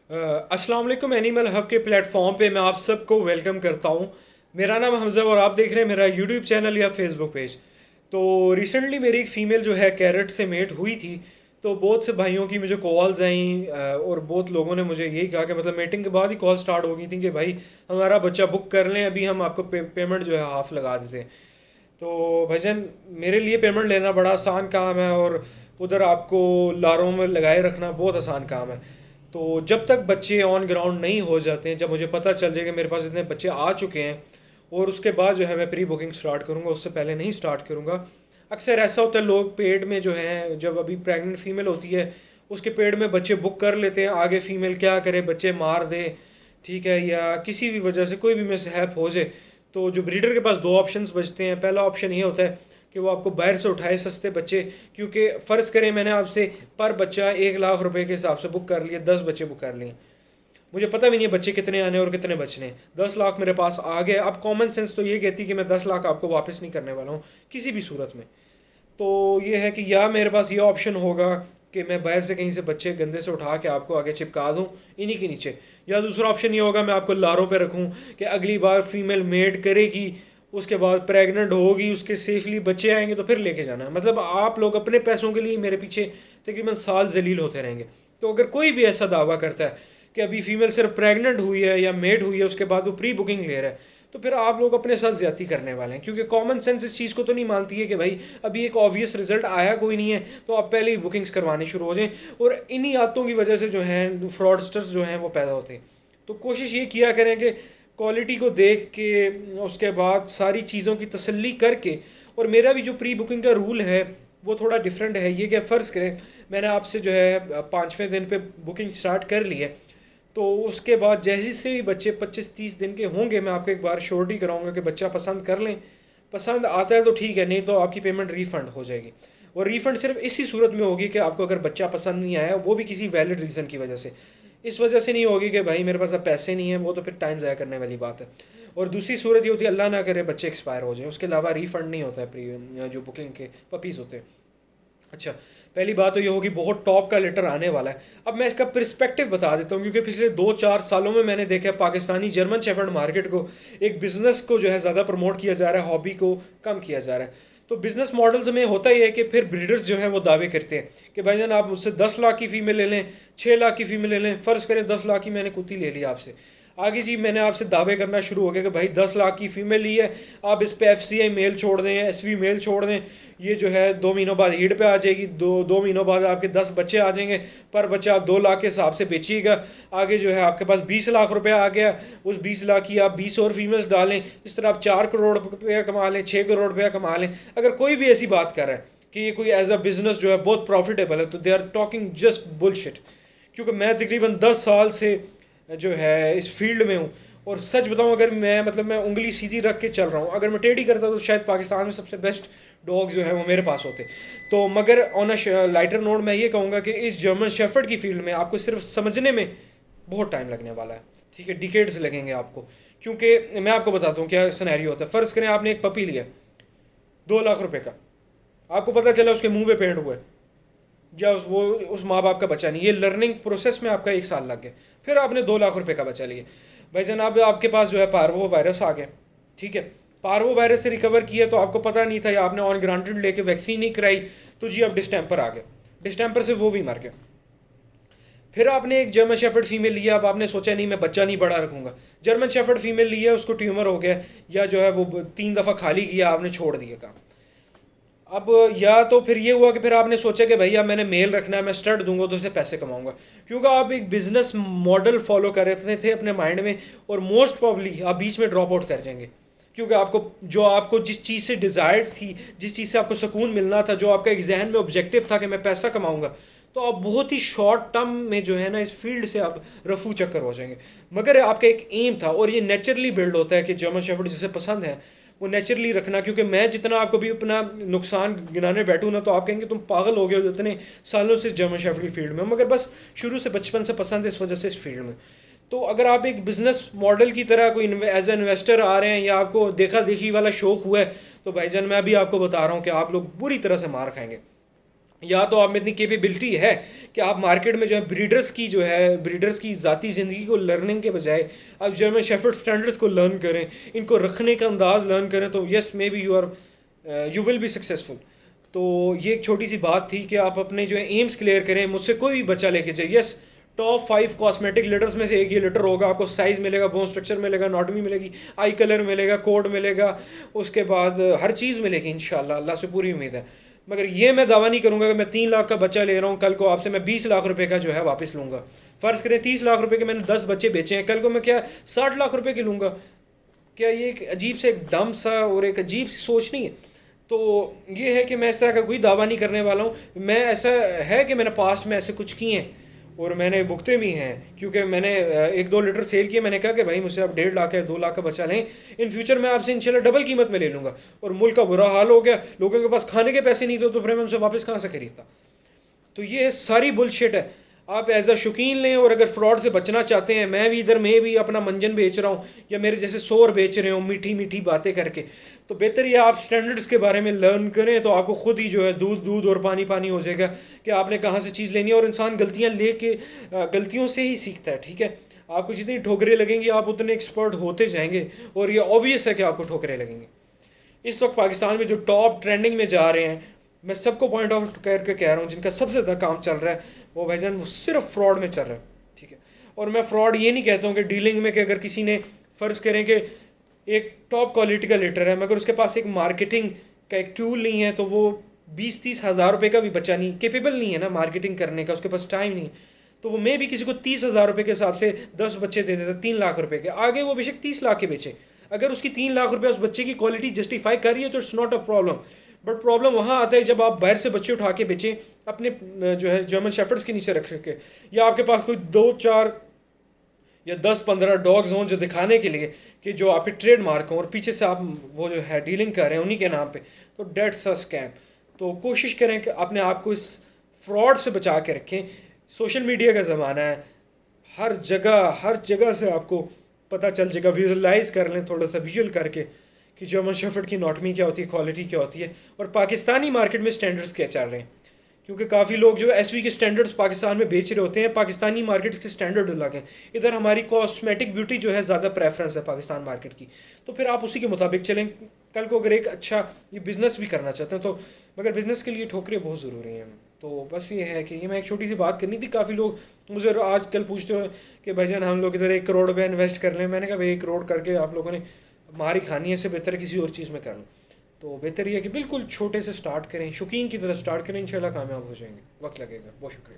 السلام علیکم، animal hub کے پلیٹ فارم پہ میں آپ سب کو ویلکم کرتا ہوں۔ میرا نام حمزہ اور آپ دیکھ رہے ہیں میرا یوٹیوب چینل یا فیس بک پیج۔ تو ریسنٹلی میری ایک فیمیل جو ہے کیرٹ سے میٹ ہوئی تھی، تو بہت سے بھائیوں کی مجھے کالز آئیں اور بہت لوگوں نے مجھے یہی کہا کہ مطلب میٹنگ کے بعد ہی کال سٹارٹ ہو گئی تھی کہ بھائی ہمارا بچہ بک کر لیں، ابھی ہم آپ کو پیمنٹ جو ہے ہاف لگا دیتے ہیں۔ تو بھائی جان، میرے لیے پیمنٹ لینا بڑا آسان کام ہے اور ادھر آپ کو لاروں میں لگائے رکھنا بہت آسان کام ہے۔ تو جب تک بچے آن گراؤنڈ نہیں ہو جاتے ہیں، جب مجھے پتہ چل جائے کہ میرے پاس اتنے بچے آ چکے ہیں اور اس کے بعد جو ہے میں پری بکنگ سٹارٹ کروں گا، اس سے پہلے نہیں سٹارٹ کروں گا۔ اکثر ایسا ہوتا ہے لوگ پیڈ میں جو ہیں، جب ابھی پریگننٹ فیمیل ہوتی ہے اس کے پیڈ میں بچے بک کر لیتے ہیں، آگے فیمیل کیا کرے، بچے مار دے، ٹھیک ہے، یا کسی بھی وجہ سے کوئی بھی مسہیپ ہو جائے، تو جو بریڈر کے پاس دو آپشنز بچتے ہیں۔ پہلا آپشن یہ ہوتا ہے کہ وہ آپ کو باہر سے اٹھائے سستے بچے، کیونکہ فرض کریں میں نے آپ سے پر بچہ 1 لاکھ روپے کے حساب سے بک کر لیے، 10 بچے بک کر لیے، مجھے پتہ بھی نہیں ہے بچے کتنے آنے اور کتنے بچنے، 10 لاکھ میرے پاس آ گئے۔ اب کامن سینس تو یہ کہتی کہ میں 10 لاکھ آپ کو واپس نہیں کرنے والا ہوں کسی بھی صورت میں۔ تو یہ ہے کہ یا میرے پاس یہ آپشن ہوگا کہ میں باہر سے کہیں سے بچے گندے سے اٹھا کے آپ کو آگے چپکا دوں انہی کے نیچے، یا دوسرا آپشن یہ ہوگا میں آپ کو لاروں پہ رکھوں کہ اگلی بار فیمیل میٹ کرے گی، اس کے بعد پریگننٹ ہوگی، اس کے سیفلی بچے آئیں گے تو پھر لے کے جانا ہے۔ مطلب آپ لوگ اپنے پیسوں کے لیے میرے پیچھے تقریباً سال ذلیل ہوتے رہیں گے۔ تو اگر کوئی بھی ایسا دعویٰ کرتا ہے کہ ابھی فیمیل صرف پریگننٹ ہوئی ہے یا میٹ ہوئی ہے اس کے بعد وہ پری بکنگ لے رہا ہے، تو پھر آپ لوگ اپنے ساتھ زیادتی کرنے والے ہیں، کیونکہ کامن سینس اس چیز کو تو نہیں مانتی ہے کہ بھائی ابھی ایک آبویس رزلٹ آیا کوئی نہیں ہے تو آپ پہلے ہی بکنگز کروانی شروع ہو جائیں، اور انہی عادتوں کی وجہ سے جو ہیں فراڈسٹرز جو ہیں وہ پیدا ہوتے ہیں۔ تو کوشش یہ کیا کریں کہ کوالٹی کو دیکھ کے اس کے بعد ساری چیزوں کی تسلی کر کے، اور میرا بھی جو پری بکنگ کا رول ہے وہ تھوڑا ڈیفرنٹ ہے، یہ کہ فرض کریں میں نے آپ سے جو ہے 5ویں دن پہ بکنگ سٹارٹ کر لی ہے، تو اس کے بعد جیسے سے بھی بچے 25-30 دن کے ہوں گے میں آپ کو ایک بار شورٹی کراؤں گا کہ بچہ پسند کر لیں، پسند آتا ہے تو ٹھیک ہے، نہیں تو آپ کی پیمنٹ ریفنڈ ہو جائے گی۔ اور ریفنڈ صرف اسی صورت میں ہوگی کہ آپ کو اگر بچہ پسند نہیں آیا، وہ بھی کسی ویلڈ ریزن کی وجہ سے، اس وجہ سے نہیں ہوگی کہ بھائی میرے پاس اب پیسے نہیں ہیں، وہ تو پھر ٹائم ضائع کرنے والی بات ہے۔ اور دوسری صورت یہ ہوتی ہے اللہ نہ کرے بچے ایکسپائر ہو جائیں، اس کے علاوہ ریفنڈ نہیں ہوتا ہے جو بکنگ کے پپیز ہوتے ہیں۔ اچھا، پہلی بات تو یہ ہوگی بہت ٹاپ کا لیٹر آنے والا ہے۔ اب میں اس کا پرسپیکٹو بتا دیتا ہوں، کیونکہ پچھلے 2-4 سالوں میں نے دیکھا پاکستانی جرمن شیفرڈ مارکیٹ کو، ایک بزنس کو جو ہے زیادہ پروموٹ کیا جا رہا ہے، ہابی کو کم کیا جا رہا ہے۔ تو بزنس ماڈلز میں ہوتا ہی ہے کہ پھر بریڈرز جو ہیں وہ دعوے کرتے ہیں کہ بھائی جان آپ مجھ سے 10 لاکھ کی فیمیل لے لیں، 6 لاکھ کی فیمیل لے لیں، فرض کریں 10 لاکھ کی میں نے کتی لے لی آپ سے، آگے جی میں نے آپ سے دعوے کرنا شروع ہو گیا کہ بھائی 10 لاکھ کی فیمیل لی ہے، آپ اس پہ FCI میل چھوڑ دیں، SB میل چھوڑ دیں، یہ جو ہے 2 مہینوں بعد ہیٹ پہ آ جائے گی، دو مہینوں بعد آپ کے 10 بچے آ جائیں گے، پر بچہ آپ 2 لاکھ کے حساب سے بیچیے گا، آگے جو ہے آپ کے پاس 20 لاکھ روپیہ آ گیا، اس 20 لاکھ کی آپ 20 اور فیمیلز ڈالیں، اس طرح آپ 4 کروڑ روپیہ کما لیں، 6 کروڑ روپیہ کما لیں۔ اگر کوئی بھی ایسی بات کر رہا ہے کہ یہ کوئی ایز اے بزنس جو ہے بہت پروفیٹیبل ہے، تو they are talking just bullshit, کیونکہ میں تقریباً 10 سال سے جو ہے اس فیلڈ میں ہوں، اور سچ بتاؤں اگر میں انگلی سیدھی رکھ کے چل رہا ہوں، اگر میں ٹیڑھی کرتا تو شاید پاکستان میں سب سے بیسٹ ڈاگ جو ہے وہ میرے پاس ہوتے۔ تو مگر آن اے لائٹر نوٹ میں یہ کہوں گا کہ اس جرمن شیفرڈ کی فیلڈ میں آپ کو صرف سمجھنے میں بہت ٹائم لگنے والا ہے، ٹھیک ہے، ڈیکیڈز لگیں گے آپ کو، کیونکہ میں آپ کو بتاتا ہوں کیا سینیریو ہوتا ہے۔ فرض کریں آپ نے ایک پپی لیا 2 لاکھ روپے کا، آپ کو پتہ چلا اس کے منہ پہ پینٹ ہوا ہے، یا وہ اس ماں باپ کا بچہ نہیں، یہ لرننگ پروسیس میں آپ کا 1 سال لگ گیا، پھر آپ نے 2 لاکھ روپے کا بچہ لیا، بھائی جناب آپ کے پاس جو ہے پارو وائرس آ گیا، ٹھیک ہے، پارو وائرس سے ریکور کیا تو آپ کو پتہ نہیں تھا، یا آپ نے آن گرانٹڈ لے کے ویکسین نہیں کرائی، تو جی اب ڈسٹیمپر آ گیا، ڈسٹیمپر سے وہ بھی مر گیا۔ پھر آپ نے ایک جرمن شیفرڈ فیمیل لیا، اب آپ نے سوچا نہیں میں بچہ نہیں بڑا رکھوں گا، جرمن شیفرڈ فیمیل لیا، اس کو ٹیومر ہو گیا، یا جو ہے وہ 3 دفعہ خالی کیا، آپ نے چھوڑ دیا کام۔ اب یا تو پھر یہ ہوا کہ پھر آپ نے سوچا کہ بھائی اب میں نے میل رکھنا ہے، میں اسٹڈ دوں گا تو اس سے پیسے کماؤں گا، کیونکہ آپ ایک بزنس ماڈل فالو کر رہے تھے اپنے مائنڈ میں، اور موسٹ پرابلی آپ بیچ میں ڈراپ آؤٹ کر جائیں گے، کیونکہ آپ کو جس چیز سے ڈیزائر تھی، جس چیز سے آپ کو سکون ملنا تھا، جو آپ کا ایک ذہن میں آبجیکٹو تھا کہ میں پیسہ کماؤں گا، تو آپ بہت ہی شارٹ ٹرم میں جو ہے نا اس فیلڈ سے آپ رفو چکر ہو جائیں گے۔ مگر آپ کا ایک ایم تھا، اور یہ نیچرلی بلڈ ہوتا ہے کہ جرمن شیفرڈ جسے پسند ہے وہ نیچرلی رکھنا، کیونکہ میں جتنا آپ کو بھی اپنا نقصان گنانے بیٹھوں نا تو آپ کہیں گے تم پاگل ہو گئے ہو اتنے سالوں سے جرمن شیفرڈ کی فیلڈ میں، مگر بس شروع سے بچپن سے پسند ہے اس وجہ سے اس فیلڈ میں۔ تو اگر آپ ایک بزنس ماڈل کی طرح کوئی ایز اے انویسٹر آ رہے ہیں، یا آپ کو دیکھا دیکھی والا شوق ہوا ہے، تو بھائی جان میں بھی آپ کو بتا رہا ہوں کہ آپ لوگ بری طرح سے مار کھائیں گے۔ یا تو آپ میں اتنی کیپیبلٹی ہے کہ آپ مارکیٹ میں جو ہے بریڈرز کی ذاتی زندگی کو لرننگ کے بجائے آپ جرمن شیفرڈ اسٹینڈرڈس کو لرن کریں، ان کو رکھنے کا انداز لرن کریں، تو yes maybe you will be successful. تو یہ ایک چھوٹی سی بات تھی کہ آپ اپنے جو ہے ایمس کلیئر کریں. مجھ سے کوئی بھی بچہ لے کے جائے، یس ٹاپ 5 کاسمیٹک لیٹرز میں سے ایک یہ لیٹر ہوگا. آپ کو سائز ملے گا، بون اسٹرکچر ملے گا، اناٹمی ملے گی، آئی کلر ملے گا، کوڈ ملے گا، اس کے بعد ہر چیز ملے گی انشاءاللہ. اللہ سے پوری امید ہے. مگر یہ میں دعویٰ نہیں کروں گا کہ میں 3 لاکھ کا بچہ لے رہا ہوں، کل کو آپ سے میں 20 لاکھ روپے کا جو ہے واپس لوں گا. فرض کریں 30 لاکھ روپے کے میں نے 10 بچے بیچے ہیں، کل کو میں کیا 60 لاکھ روپے کے لوں گا؟ کیا یہ ایک عجیب سے ایک ڈم سا اور ایک عجیب سی سوچ نہیں ہے؟ تو یہ ہے کہ میں اس طرح کا کوئی دعویٰ نہیں کرنے والا ہوں. میں ایسا ہے کہ میں نے پاسٹ میں ایسے کچھ کیے ہیں اور میں نے بھگتے بھی ہیں، کیونکہ میں نے 1-2 لیٹر سیل کیے. میں نے کہا کہ بھائی مجھ سے آپ 1.5 لاکھ ہے 2 لاکھ کا بچہ لیں، ان فیوچر میں آپ سے انشاءاللہ ڈبل قیمت میں لے لوں گا. اور ملک کا برا حال ہو گیا، لوگوں کے پاس کھانے کے پیسے نہیں تھے، تو پھر میں ان سے واپس کہاں سے خریدتا؟ تو یہ ساری بل شٹ ہے. آپ ایز اے شوقین لیں، اور اگر فراڈ سے بچنا چاہتے ہیں، میں بھی اپنا منجن بیچ رہا ہوں یا میرے جیسے سور بیچ رہے ہوں میٹھی میٹھی باتیں کر کے، تو بہتر یہ آپ سٹینڈرڈز کے بارے میں لرن کریں، تو آپ کو خود ہی جو ہے دودھ اور پانی پانی ہو جائے گا کہ آپ نے کہاں سے چیز لینی ہے. اور انسان غلطیاں لے کے غلطیوں سے ہی سیکھتا ہے. ٹھیک ہے، آپ کو جتنی ٹھوکریں لگیں گی آپ اتنے ایکسپرٹ ہوتے جائیں گے، اور یہ آبویس ہے کہ آپ کو ٹھوکریں لگیں گے. اس وقت پاکستان میں جو ٹاپ ٹرینڈنگ میں جا رہے ہیں، میں سب کو پوائنٹ آؤٹ کر کے کہہ رہا ہوں، جن کا سب سے زیادہ کام چل رہا ہے وہ بھائی جان وہ صرف فراڈ میں چل رہا ہے. ٹھیک ہے، اور میں فراڈ یہ نہیں کہتا ہوں کہ ڈیلنگ میں، کہ اگر کسی نے فرض کریں کہ ایک ٹاپ کوالٹی کا لیٹر ہے مگر اس کے پاس ایک مارکیٹنگ کا ایک ٹول نہیں ہے، تو وہ 20-30 ہزار روپے کا بھی بچہ نہیں، کیپیبل نہیں ہے نا مارکیٹنگ کرنے کا، اس کے پاس ٹائم نہیں ہے، تو وہ میں بھی کسی کو 30 ہزار روپے کے حساب سے 10 بچے دے دیتا 3 لاکھ روپے کے. آگے وہ بے شک 30 لاکھ کے بیچے، اگر اس کی 3 لاکھ روپے اس بچے کی کوالٹی جسٹیفائی کر رہی ہے تو it's not a problem. But problem وہاں آتا ہے جب آپ باہر سے بچے اٹھا کے بیچیں اپنے جو ہے جرمن شیفرڈس کے نیچے رکھ کے، یا آپ کے پاس کوئی 2-4 یا 10-15 ڈاگز ہوں جو دکھانے کے لیے کہ جو آپ کے ٹریڈ مارک ہوں، اور پیچھے سے آپ وہ جو ہے ڈیلنگ کر رہے ہیں انہی کے نام پہ، تو ڈیٹس اے اسکیم. تو کوشش کریں کہ اپنے آپ کو اس فراڈ سے بچا کے رکھیں. سوشل میڈیا کا زمانہ ہے، ہر جگہ سے آپ کو پتہ چل جائے گا. ویژولائز کر لیں تھوڑا سا ویژول کر کے کہ جرمن شیفرڈ کی اناٹمی کیا ہوتی ہے، کوالٹی کیا ہوتی ہے، اور پاکستانی مارکیٹ میں سٹینڈرڈز کیا چل رہے ہیں. کیونکہ کافی لوگ جو ایس وی کے سٹینڈرڈز پاکستان میں بیچ رہے ہوتے ہیں، پاکستانی مارکیٹس کے سٹینڈرڈ الگ ہیں. ادھر ہماری کاسمیٹک بیوٹی جو ہے زیادہ پریفرنس ہے پاکستان مارکیٹ کی، تو پھر آپ اسی کے مطابق چلیں. کل کو اگر ایک اچھا یہ بزنس بھی کرنا چاہتے ہیں تو، مگر بزنس کے لیے ٹھوکریں بہت ضروری ہیں. تو بس یہ ہے کہ یہ میں ایک چھوٹی سی بات کرنی تھی. کافی لوگ مجھے آج کل پوچھتے ہوئے کہ بھائی جان ہم لوگ ادھر 1 کروڑ روپے انویسٹ کر لیں. میں نے کہا بھائی 1 کروڑ کر کے آپ لوگوں نے ماری کھانی ہے، اس سے بہتر کسی اور چیز میں کر لوں. تو بہتر یہ ہے کہ بالکل چھوٹے سے سٹارٹ کریں، شوقین کی طرح سٹارٹ کریں، انشاءاللہ کامیاب ہو جائیں گے. وقت لگے گا. بہت شکریہ.